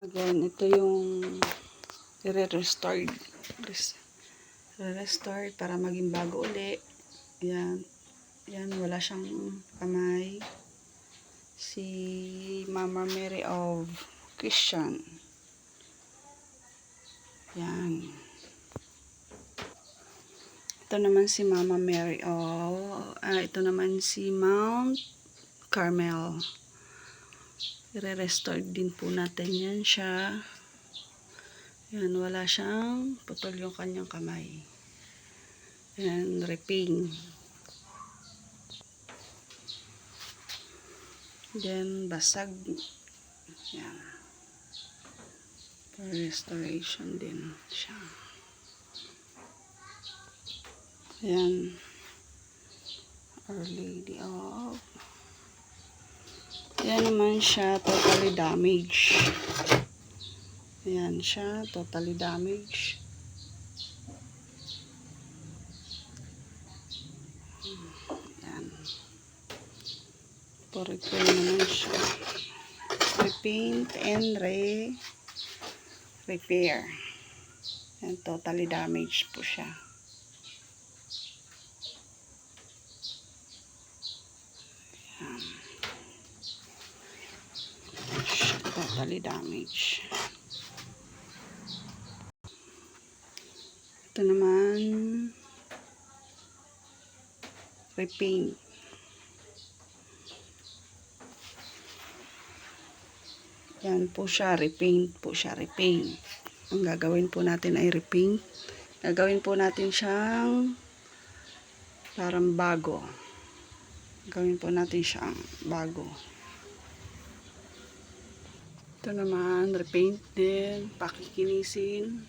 Again, ito yung re-restored para maging bago uli. Yan. Yan, wala siyang kamay. Si Mama Mary of Christian. Yan. Ito naman si Mama Mary of ito naman si Mount Carmel. I-restore din po natin yan siya. Yan, wala siyang putol yung kanyang kamay. Yan, repaint. Then, basag. Yan. For restoration din siya. Yan. Our Lady of. Yan naman siya, totally damaged. Ayan siya, totally damaged. Ayan. Po-repair naman siya. Repaint and repair. Ayan, totally damaged po siya. Ayan. Totally damaged. Ito naman repaint. Yan po siya, repaint po siya, repaint. Ang gagawin po natin ay repaint. Gagawin po natin siyang parang bago. Gagawin po natin siyang bago. Ito naman, repaint din, pakikinisin.